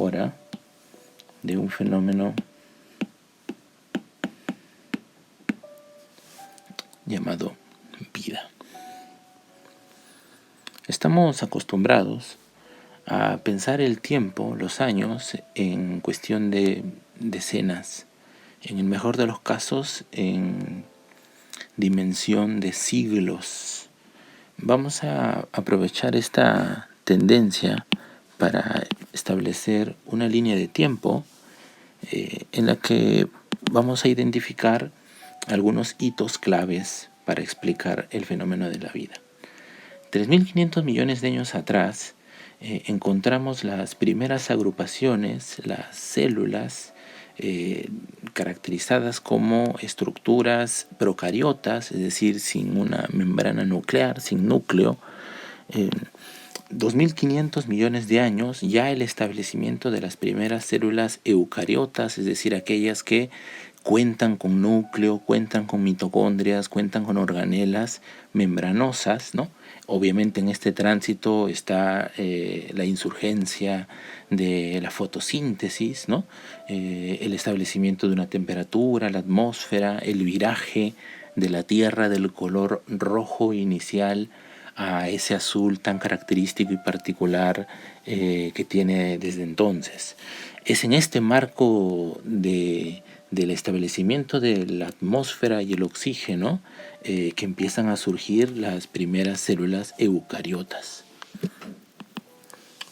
ahora de un fenómeno llamado vida. Estamos acostumbrados a pensar el tiempo, los años, en cuestión de decenas, en el mejor de los casos en dimensión de siglos. Vamos a aprovechar esta tendencia para establecer una línea de tiempo en la que vamos a identificar algunos hitos claves para explicar el fenómeno de la vida. 3.500 millones de años atrás encontramos las primeras agrupaciones, las células, caracterizadas como estructuras procariotas, es decir, sin una membrana nuclear, sin núcleo. 2.500 millones de años, ya el establecimiento de las primeras células eucariotas, es decir, aquellas que cuentan con núcleo, cuentan con mitocondrias, cuentan con organelas membranosas, ¿no? Obviamente en este tránsito está la insurgencia de la fotosíntesis, ¿no? El establecimiento de una temperatura, la atmósfera, el viraje de la Tierra del color rojo inicial a ese azul tan característico y particular que tiene desde entonces. Es en este marco del establecimiento de la atmósfera y el oxígeno que empiezan a surgir las primeras células eucariotas.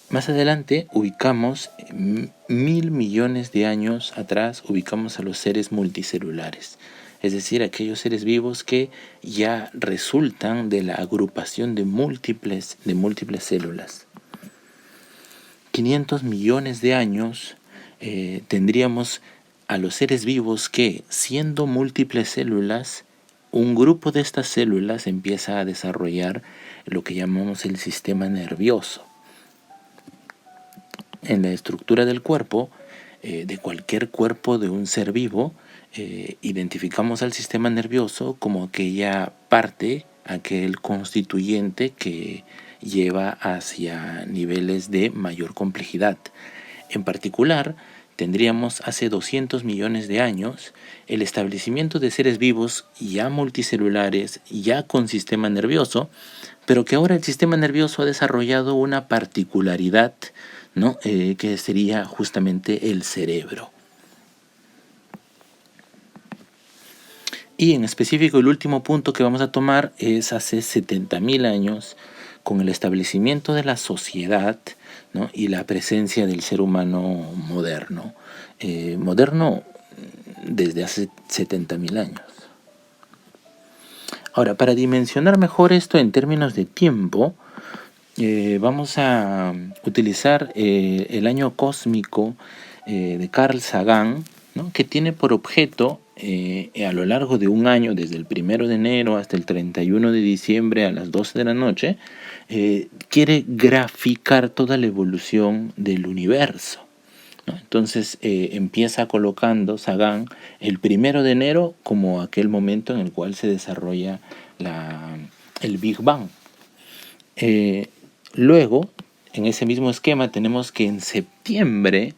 Más adelante ubicamos 1.000 millones de años atrás, ubicamos a los seres multicelulares, es decir, aquellos seres vivos que ya resultan de la agrupación de múltiples células. 500 millones de años tendríamos a los seres vivos que, siendo múltiples células, un grupo de estas células empieza a desarrollar lo que llamamos el sistema nervioso. En la estructura del cuerpo, de cualquier cuerpo de un ser vivo, identificamos al sistema nervioso como aquella parte, aquel constituyente que lleva hacia niveles de mayor complejidad. En particular, tendríamos hace 200 millones de años el establecimiento de seres vivos ya multicelulares, ya con sistema nervioso, pero que ahora el sistema nervioso ha desarrollado una particularidad, ¿no? Que sería justamente el cerebro. Y en específico el último punto que vamos a tomar es hace 70.000 años, con el establecimiento de la sociedad, ¿no? Y la presencia del ser humano moderno. Moderno desde hace 70.000 años. Ahora, para dimensionar mejor esto en términos de tiempo, vamos a utilizar el año cósmico de Carl Sagan, ¿no? Que tiene por objeto a lo largo de un año, desde el 1 de enero hasta el 31 de diciembre a las 12 de la noche, quiere graficar toda la evolución del universo, ¿no? Entonces empieza colocando Sagan el 1 de enero como aquel momento en el cual se desarrolla el Big Bang. Luego, en ese mismo esquema tenemos que en septiembre,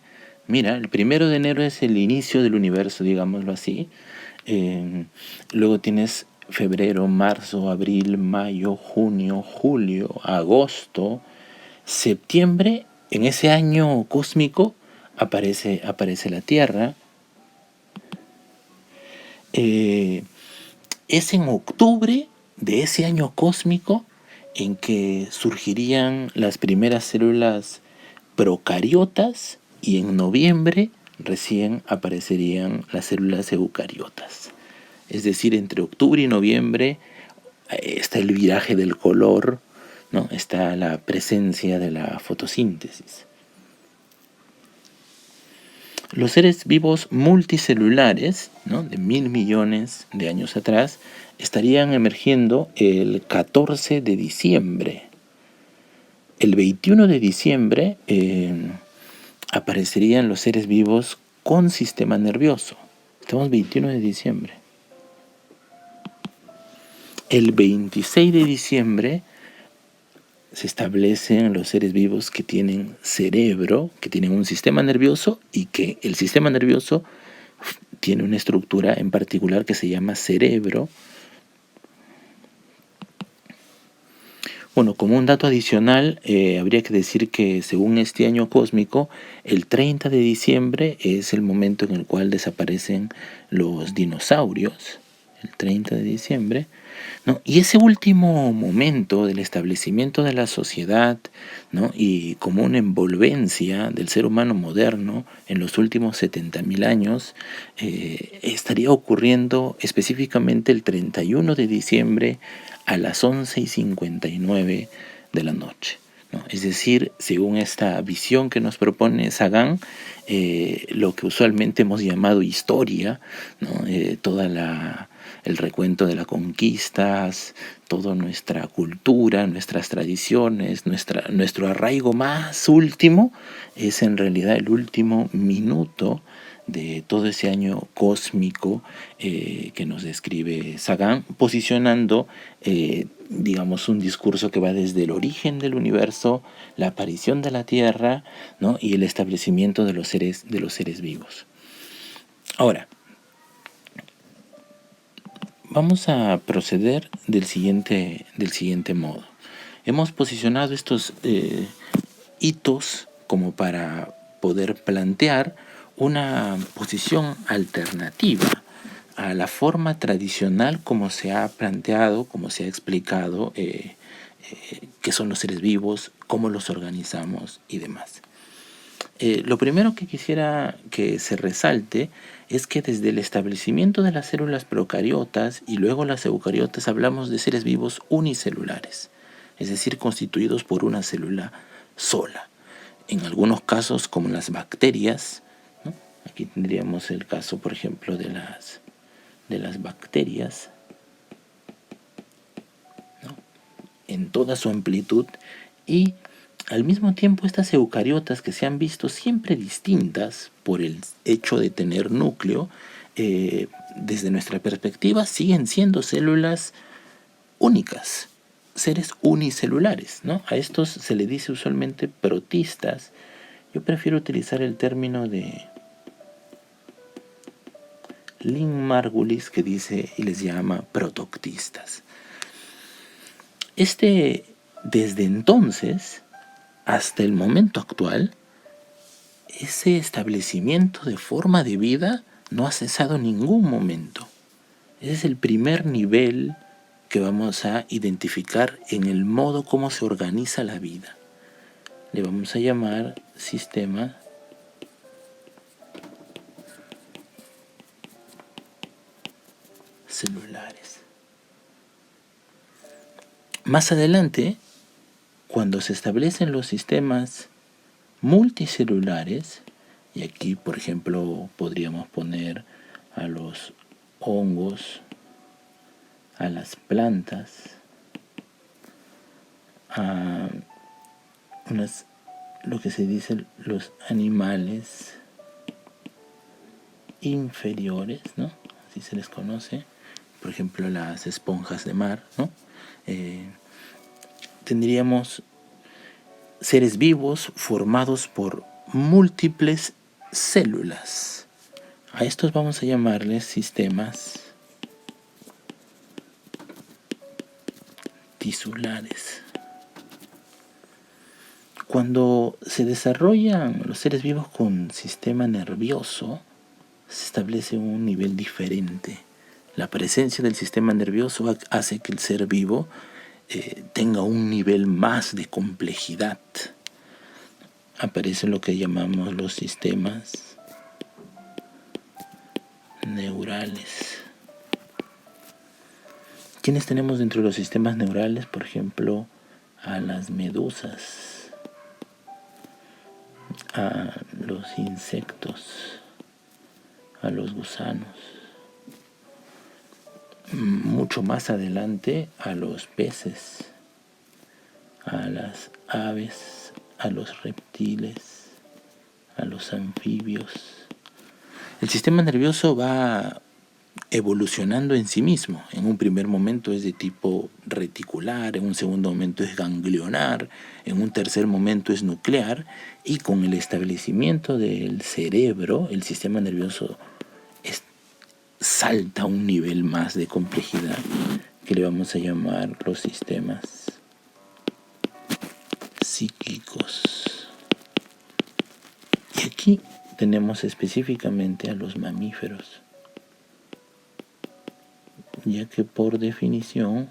mira, el 1 de enero es el inicio del universo, digámoslo así. Luego tienes febrero, marzo, abril, mayo, junio, julio, agosto, septiembre. En ese año cósmico aparece la Tierra. Es en octubre de ese año cósmico en que surgirían las primeras células procariotas y en noviembre recién aparecerían las células eucariotas. Es decir, entre octubre y noviembre está el viraje del color, ¿no? Está la presencia de la fotosíntesis. Los seres vivos multicelulares, ¿no? De 1.000 millones de años atrás estarían emergiendo el 14 de diciembre. El 21 de diciembre aparecerían los seres vivos con sistema nervioso. Estamos 21 de diciembre. El 26 de diciembre se establecen los seres vivos que tienen cerebro, que tienen un sistema nervioso y que el sistema nervioso tiene una estructura en particular que se llama cerebro. Bueno, como un dato adicional, habría que decir que según este año cósmico, el 30 de diciembre es el momento en el cual desaparecen los dinosaurios, el 30 de diciembre, ¿no? Y ese último momento del establecimiento de la sociedad, ¿no? Y como una envolvencia del ser humano moderno en los últimos 70.000 años, estaría ocurriendo específicamente el 31 de diciembre a las 11:59 de la noche, ¿no? Es decir, según esta visión que nos propone Sagan, lo que usualmente hemos llamado historia, ¿no? El recuento de las conquistas, toda nuestra cultura, nuestras tradiciones, nuestro arraigo más último, es en realidad el último minuto de todo ese año cósmico que nos describe Sagan, posicionando, digamos, un discurso que va desde el origen del universo, la aparición de la Tierra, ¿no? Y el establecimiento de los seres vivos. Ahora, vamos a proceder del siguiente modo. Hemos posicionado estos hitos como para poder plantear una posición alternativa a la forma tradicional como se ha planteado, como se ha explicado qué son los seres vivos, cómo los organizamos y demás. Lo primero que quisiera que se resalte es que desde el establecimiento de las células procariotas y luego las eucariotas hablamos de seres vivos unicelulares, es decir, constituidos por una célula sola. En algunos casos, como las bacterias, ¿no? Aquí tendríamos el caso, por ejemplo, de las bacterias, ¿no? En toda su amplitud, y al mismo tiempo estas eucariotas que se han visto siempre distintas por el hecho de tener núcleo, desde nuestra perspectiva siguen siendo células únicas, seres unicelulares, ¿no? A estos se le dice usualmente protistas. Yo prefiero utilizar el término de Lynn Margulis, que dice y les llama protoctistas. Desde entonces hasta el momento actual, ese establecimiento de forma de vida no ha cesado en ningún momento. Ese es el primer nivel que vamos a identificar en el modo como se organiza la vida. Le vamos a llamar sistema celulares. Más adelante, cuando se establecen los sistemas multicelulares, y aquí por ejemplo podríamos poner a los hongos, a las plantas, a lo que se dice los animales inferiores, ¿no? Así se les conoce, por ejemplo las esponjas de mar, ¿no? Tendríamos seres vivos formados por múltiples células. A estos vamos a llamarles sistemas tisulares. Cuando se desarrollan los seres vivos con sistema nervioso, se establece un nivel diferente. La presencia del sistema nervioso hace que el ser vivo tenga un nivel más de complejidad. Aparece lo que llamamos los sistemas neurales. ¿Quiénes tenemos dentro de los sistemas neurales? Por ejemplo, a las medusas, a los insectos, a los gusanos. Mucho más adelante a los peces, a las aves, a los reptiles, a los anfibios. El sistema nervioso va evolucionando en sí mismo. En un primer momento es de tipo reticular, en un segundo momento es ganglionar, en un tercer momento es nuclear, y con el establecimiento del cerebro, el sistema nervioso salta a un nivel más de complejidad que le vamos a llamar los sistemas psíquicos. Y aquí tenemos específicamente a los mamíferos, ya que por definición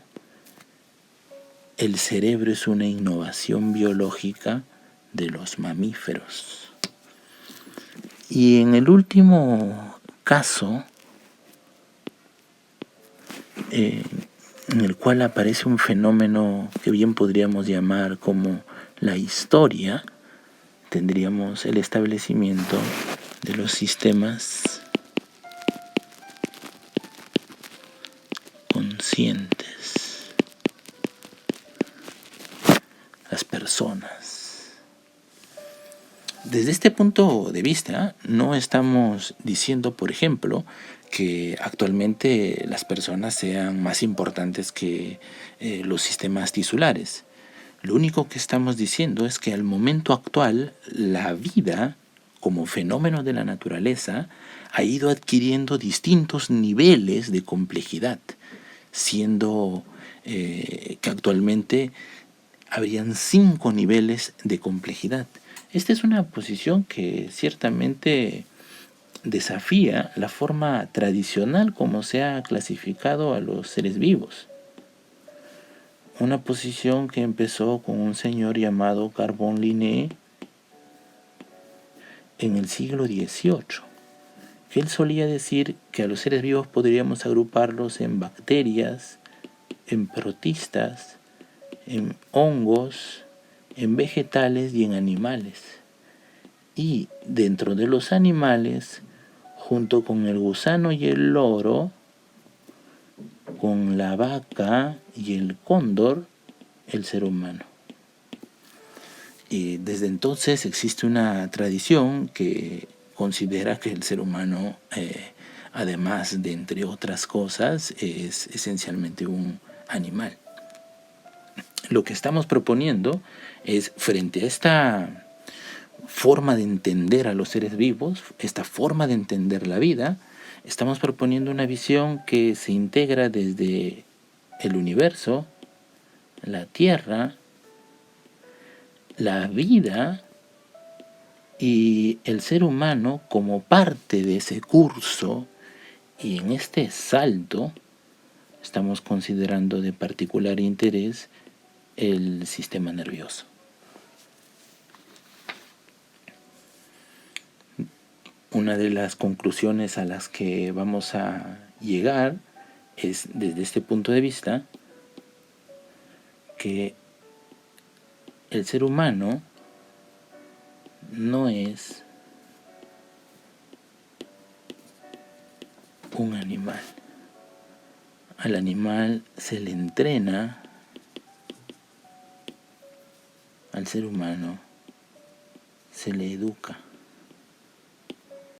el cerebro es una innovación biológica de los mamíferos. Y en el último caso, en el cual aparece un fenómeno que bien podríamos llamar como la historia, tendríamos el establecimiento de los sistemas conscientes, las personas. Desde este punto de vista, no estamos diciendo, por ejemplo, que actualmente las personas sean más importantes que los sistemas tisulares. Lo único que estamos diciendo es que al momento actual la vida, como fenómeno de la naturaleza, ha ido adquiriendo distintos niveles de complejidad, siendo que actualmente habrían 5 niveles de complejidad. Esta es una posición que ciertamente desafía la forma tradicional como se ha clasificado a los seres vivos. Una posición que empezó con un señor llamado Carbon-Linné en el siglo XVIII, que él solía decir que a los seres vivos podríamos agruparlos en bacterias, en protistas, en hongos, en vegetales y en animales. Y dentro de los animales, junto con el gusano y el loro, con la vaca y el cóndor, el ser humano. Y desde entonces existe una tradición que considera que el ser humano, además de entre otras cosas, es esencialmente un animal. Lo que estamos proponiendo es, frente a esta forma de entender a los seres vivos, esta forma de entender la vida, estamos proponiendo una visión que se integra desde el universo, la Tierra, la vida y el ser humano como parte de ese curso, y en este salto estamos considerando de particular interés el sistema nervioso. Una de las conclusiones a las que vamos a llegar es, desde este punto de vista, que el ser humano no es un animal. Al animal se le entrena, al ser humano se le educa.